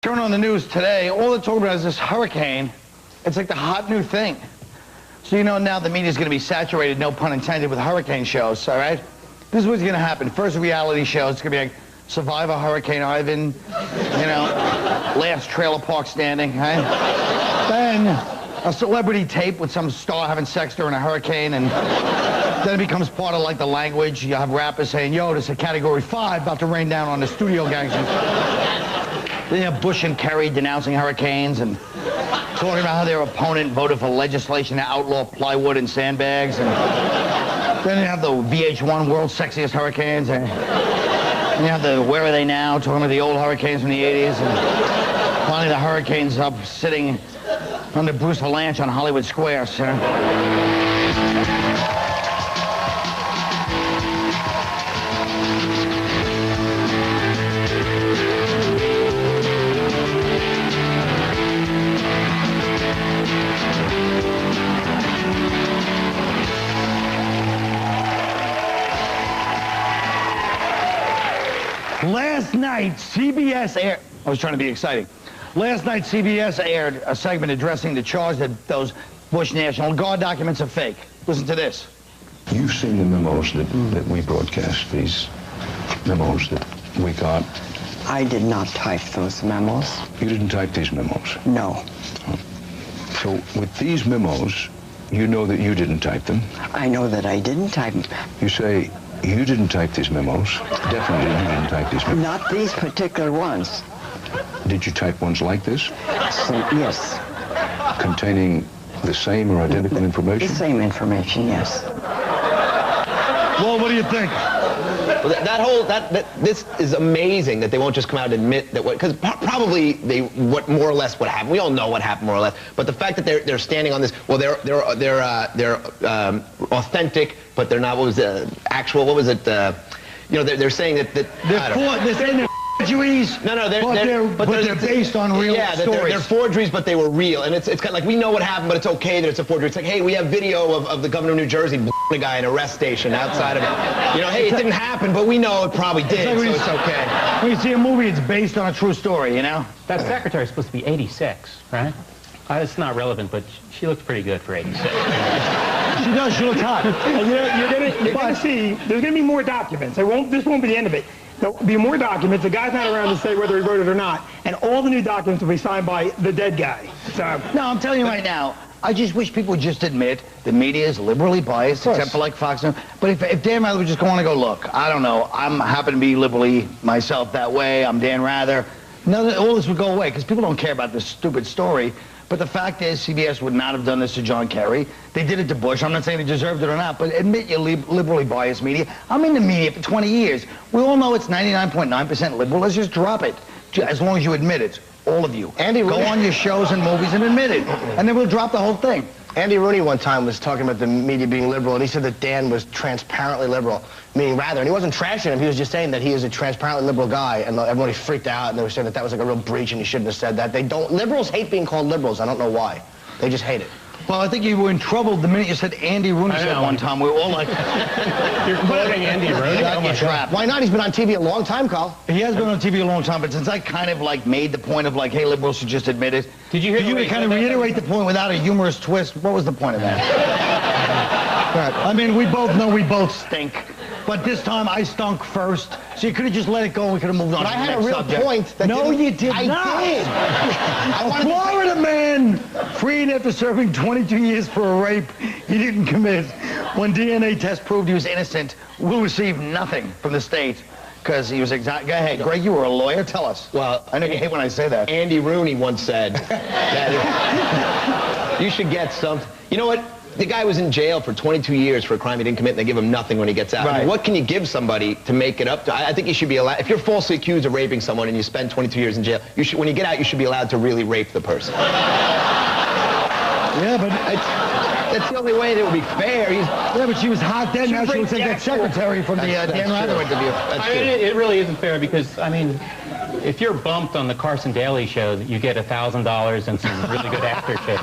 Turn on the news today, all they're talking about is this hurricane. It's like the hot new thing. So you know now the media's going to be saturated, no pun intended, with hurricane shows, all right? This is what's going to happen. First reality show, it's going to be like Survivor Hurricane Ivan, you know, last trailer park standing, right? Then a celebrity tape with some star having sex during a hurricane, and then it becomes part of like the language. You have rappers saying, yo, this is a Category 5 about to rain down on the studio gangsters. Then you have Bush and Kerry denouncing hurricanes and talking about how their opponent voted for legislation to outlaw plywood and sandbags. And then you have the VH1 World's Sexiest Hurricanes. And you have the Where Are They Now, talking about the old hurricanes from the 80s. And finally the hurricanes up sitting under Bruce Valanche on Hollywood Square, sir. Last night, CBS aired... I was trying to be exciting. Last night, CBS aired a segment addressing the charge that those Bush National Guard documents are fake. Listen to this. You've seen the memos that we broadcast, these memos that we got. I did not type those memos. You didn't type these memos? No. So with these memos, you know that you didn't type them? I know that I didn't type them. You say you didn't type these memos. Definitely you didn't type these memos. Not these particular ones. Did you type ones like this? Yes. Containing the same or identical information? The same information, yes. Well, what do you think? Well, this is amazing that they won't just come out and admit that because probably what more or less what happened. We all know what happened more or less, but the fact that they're standing on this, well, they're authentic, but they're not. What was the actual? What was it? You know, they're saying that they're saying they're forgeries. No, but they're based on real stories. They're forgeries, but they were real, and it's kind of like we know what happened, but it's okay that it's a forgery. It's like, hey, we have video of the governor of New Jersey a guy in a rest station outside of it. You know, hey, it didn't happen, but we know it probably did, so it's okay. When you see a movie, it's based on a true story, you know? That secretary's supposed to be 86, right? It's not relevant, but she looks pretty good for 86. She does, she looks hot. You're gonna see, there's gonna be more documents. This won't be the end of it. There'll be more documents. The guy's not around to say whether he voted or not. And all the new documents will be signed by the dead guy. So. No, I'm telling you right now, I just wish people would just admit the media is liberally biased, except for like Fox News. But if Dan Rather would just go on and go, look, I don't know, I'm happen to be liberally myself that way, I'm Dan Rather, all this would go away, because people don't care about this stupid story. But the fact is, CBS would not have done this to John Kerry. They did it to Bush. I'm not saying they deserved it or not, but admit you're liberally biased media. I'm in the media for 20 years. We all know it's 99.9% liberal. Let's just drop it, as long as you admit it. All of you. Go on your shows and movies and admit it. And then we'll drop the whole thing. Andy Rooney one time was talking about the media being liberal, and he said that Dan was transparently liberal, meaning rather, and he wasn't trashing him, he was just saying that he is a transparently liberal guy, and everybody freaked out, and they were saying that that was like a real breach, and he shouldn't have said that. Liberals hate being called liberals. I don't know why. They just hate it. Well, I think you were in trouble the minute you said Andy Rooney said one time. We were all like... You're quoting Andy Rooney? Why not? He's been on TV a long time, Carl. He has been on TV a long time, but since I kind of like made the point of like, hey, liberals should just admit it. Did you hear kind of reiterate the point without a humorous twist? What was the point of that? I mean, we both know we both stink. But this time I stunk first, so you could have just let it go and we could have moved on to the next subject. I had a real point that No, you did not. I did. A Florida man freed after serving 22 years for a rape he didn't commit. When DNA test proved he was innocent, will receive nothing from the state because he was Go ahead, Greg, you were a lawyer. Tell us. Well, I know you hate when I say that. Andy Rooney once said that you should get something. You know what? The guy was in jail for 22 years for a crime he didn't commit, and they give him nothing when he gets out. Right. I mean, what can you give somebody to make it up to? I think you should be allowed, if you're falsely accused of raping someone and you spend 22 years in jail, when you get out, you should be allowed to really rape the person. Yeah, but that's the only way that would be fair. Yeah, but she was hot then. Now she looks like that secretary from the Dan Rather interview. It really isn't fair because, I mean, if you're bumped on the Carson Daly show, you get $1,000 and some really good aftershave.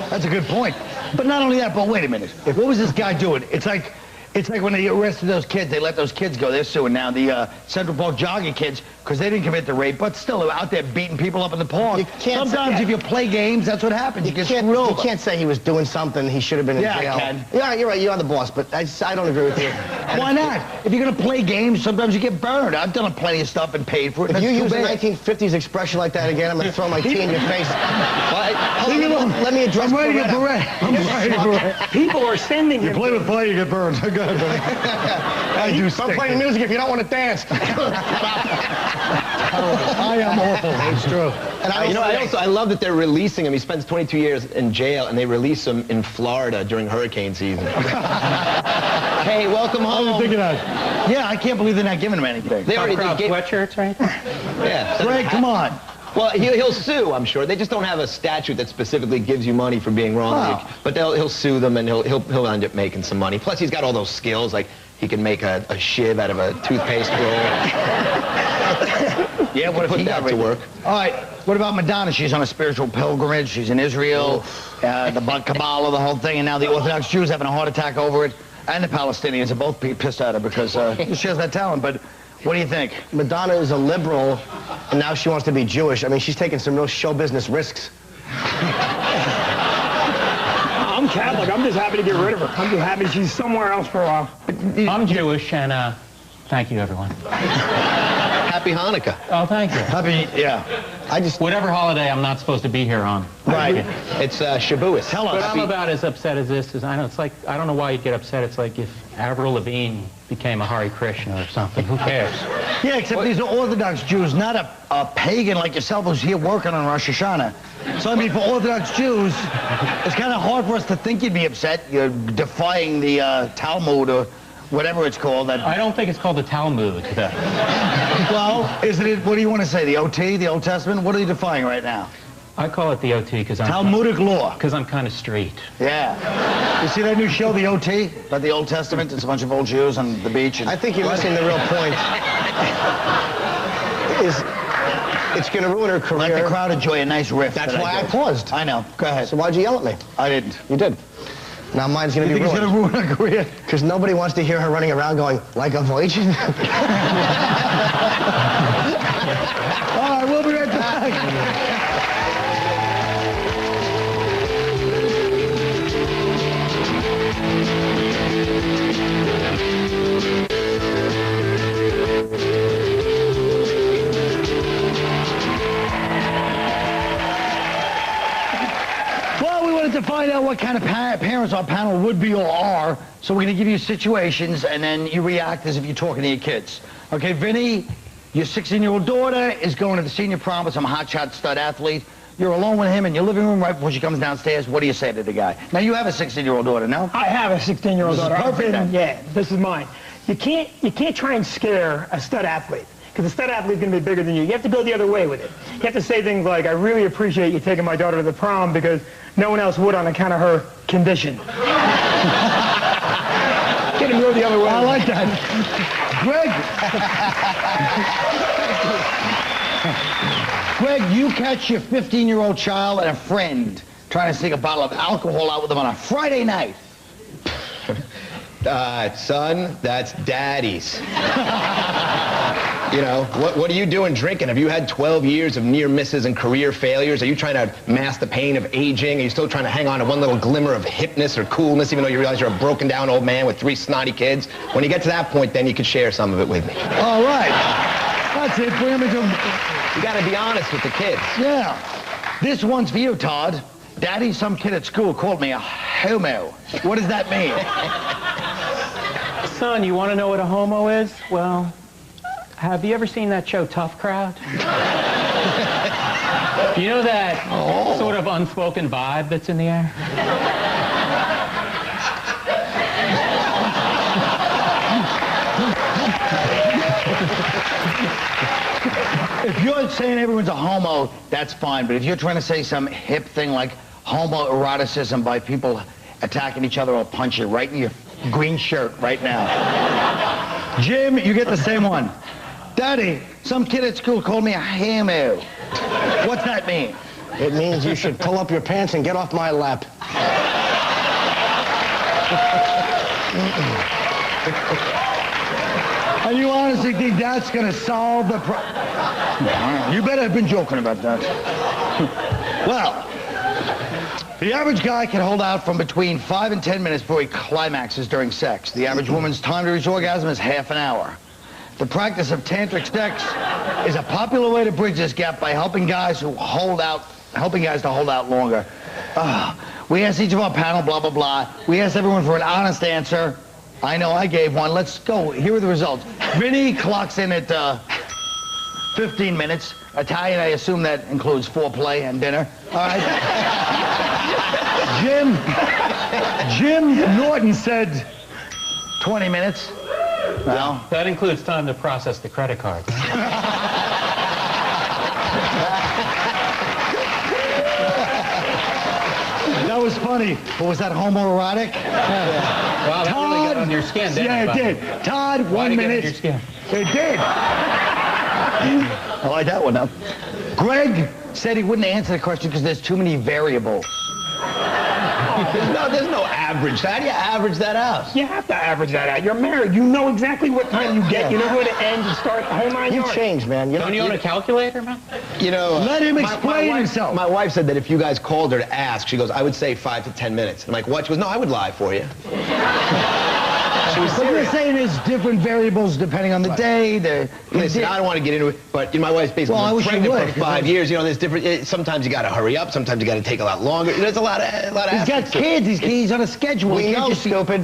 That's a good point. But not only that, but wait a minute. What was this guy doing? It's like It's like when they arrested those kids, they let those kids go. They're suing now, the Central Park jogging kids, because they didn't commit the rape, but still they're out there beating people up in the park. Sometimes if you play games, that's what happens. You get screwed over. You can't say he was doing something he should have been in jail. Yeah, I can. Yeah, you're right. You're the boss, but I don't agree with you. Why not? If you're going to play games, sometimes you get burned. I've done plenty of stuff and paid for it. If you use a 1950s expression like that again, I'm going to throw my tea in your face. Let me address People are sending him. You play with fire, you get burned. Go ahead, buddy. Don't play music if you don't want to dance. I am awful. It's true. And I love that they're releasing him. He spends 22 years in jail, and they release him in Florida during hurricane season. Hey, welcome home. I was thinking that. Yeah, I can't believe they're not giving him anything. They already gave sweatshirts, right? Yeah. Greg, come on. Well, he'll sue, I'm sure. They just don't have a statute that specifically gives you money for being wrong. Oh. But he'll sue them, and he'll end up making some money. Plus, he's got all those skills, like he can make a shiv out of a toothpaste roll. Yeah, what if put he that got to work? All right, what about Madonna? She's on a spiritual pilgrimage. She's in Israel, the Kabbalah, the whole thing, and now the Orthodox Jews having a heart attack over it, and the Palestinians are both pissed at her because she has that talent. But what do you think? Madonna is a liberal, and now she wants to be Jewish. I mean, she's taking some real show business risks. I'm Catholic. I'm just happy to get rid of her. I'm just happy she's somewhere else for a while. I'm Jewish, and thank you, everyone. Happy Hanukkah. Oh, thank you. Yeah. Whatever holiday I'm not supposed to be here on. Right. It's Shavuos. Tell us. But I'm about as upset as this. I know it's like, I don't know why you'd get upset. It's like if Avril Lavigne became a Hare Krishna or something. Who cares? Yeah, except these are Orthodox Jews, not a pagan like yourself who's here working on Rosh Hashanah. So, I mean, for Orthodox Jews, it's kind of hard for us to think you'd be upset. You're defying the Talmud or whatever it's called. I don't think it's called the Talmud. Well, isn't it, what do you want to say, the OT, the Old Testament? What are you defying right now? I call it the OT because I'm Talmudic law. Because I'm kind of street. Yeah. You see that new show, the OT, about the Old Testament? It's a bunch of old Jews on the beach. And I think you're missing the real point. It's going to ruin her career. Let the crowd enjoy a nice riff. That's why I paused. I know. Go ahead. So why'd you yell at me? I didn't. You did. Now mine's going to be ruined. You think it's going to ruin her career? Because nobody wants to hear her running around going, like a virgin. All right, we'll be right back. To find out what kind of parents our panel would be or are, so we're going to give you situations, and then you react as if you're talking to your kids. Okay, Vinnie, your 16-year-old daughter is going to the senior prom with some hotshot stud athlete. You're alone with him in your living room right before she comes downstairs. What do you say to the guy? Now, you have a 16-year-old daughter, no? I have a 16-year-old daughter. Perfect, then. Yeah, this is mine. You can't try and scare a stud athlete, because the stud athlete's going to be bigger than you. You have to go the other way with it. You have to say things like, I really appreciate you taking my daughter to the prom because no one else would on account of her condition. Get him to go the other way. I like that. Greg, you catch your 15-year-old child and a friend trying to sneak a bottle of alcohol out with them on a Friday night. Son, that's daddy's. You know, what are you doing drinking? Have you had 12 years of near misses and career failures? Are you trying to mask the pain of aging? Are you still trying to hang on to one little glimmer of hipness or coolness, even though you realize you're a broken down old man with 3 snotty kids? When you get to that point, then you can share some of it with me. All right. That's it. Bring them into... You got to be honest with the kids. Yeah. This one's for you, Todd. Daddy, some kid at school called me a homo. What does that mean? Son, you want to know what a homo is? Well... Have you ever seen that show, Tough Crowd? You know that sort of unspoken vibe that's in the air? If you're saying everyone's a homo, that's fine. But if you're trying to say some hip thing like homoeroticism by people attacking each other, I'll punch you right in your green shirt right now. Jim, you get the same one. Daddy, some kid at school called me a homo. What's that mean? It means you should pull up your pants and get off my lap. And you honestly think that's going to solve the problem? You better have been joking about that. Well, the average guy can hold out from between 5 and 10 minutes before he climaxes during sex. The average woman's time to reach orgasm is half an hour. The practice of tantric sex is a popular way to bridge this gap by helping guys to hold out longer. We asked each of our panel, blah, blah, blah. We asked everyone for an honest answer. I know I gave one. Let's go. Here are the results. Vinnie clocks in at 15 minutes. Italian, I assume that includes foreplay and dinner. All right. Jim Norton said 20 minutes. Well, that includes time to process the credit card. That was funny, but was that homoerotic? Wow, that really got on your skin, didn't it? Yeah, it did. Todd, 1 minute. It did. I like that one, though. Greg said he wouldn't answer the question because there's too many variables. There's no average. How do you average that out? You have to average that out. You're married. You know exactly what time you get. You know where to end and start the whole 9 You've yards. changed, man. Don't you own a calculator, man? You know, Let him explain himself. My wife said that if you guys called her to ask, she goes, I would say 5 to 10 minutes. I'm like, what? She goes, no, I would lie for you. She was But you're serious. saying there's different variables depending on the day. Listen, I don't want to get into it, but my wife's basically Well, I been wish you pregnant would, for 5 years. You know, there's different. Sometimes you got to hurry up. Sometimes you got to take a lot longer. There's a lot of He's got aspects to it. kids. He's on a schedule. We He know, can't just be- stupid.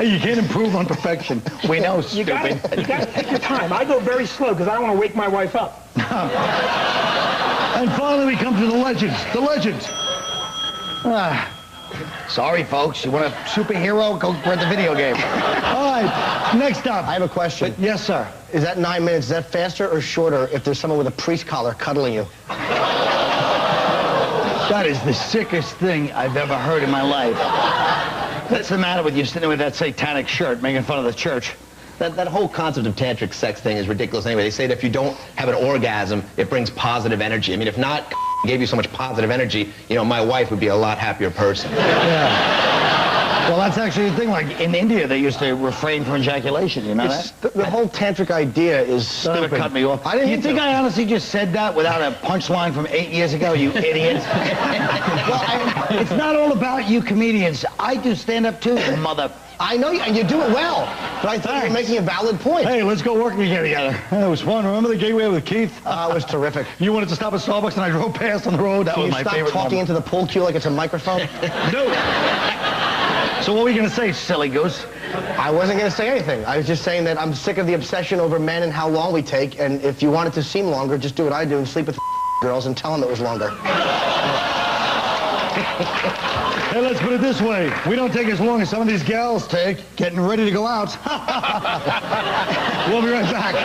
You can't improve on perfection. We know, You got stupid. to take your time. I go very slow because I don't want to wake my wife up. And finally, we come to the legends. The legends. Sorry, folks. You want a superhero? Go rent the video game. All right. Next up. I have a question. Yes, sir. Is that 9 minutes, is that faster or shorter if there's someone with a priest collar cuddling you? That is the sickest thing I've ever heard in my life. What's the matter with you sitting with that satanic shirt making fun of the church? That whole concept of tantric sex thing is ridiculous anyway. They say that if you don't have an orgasm, it brings positive energy. I mean, if not gave you so much positive energy, you know, my wife would be a lot happier person. Yeah. Well, that's actually the thing. Like, in India, they used to refrain from ejaculation. You know that? The whole tantric idea is Don't stupid. cut me off. I didn't You mean think to. I honestly just said that without a punchline from 8 years ago, you idiot? Well, it's not all about you comedians. I do stand-up too, mother... I know you, and you do it well. But I thought you were making a valid point. Hey, let's go work again together. It was fun. Remember the gateway with Keith? It was terrific. You wanted to stop at Starbucks and I drove past on the road? That Can was you my stop favorite talking moment. into the pool cue like it's a microphone? No. So what were you going to say, silly goose? I wasn't going to say anything. I was just saying that I'm sick of the obsession over men and how long we take, and if you want it to seem longer, just do what I do and sleep with girls and tell them it was longer. Hey, let's put it this way. We don't take as long as some of these gals take getting ready to go out. We'll be right back.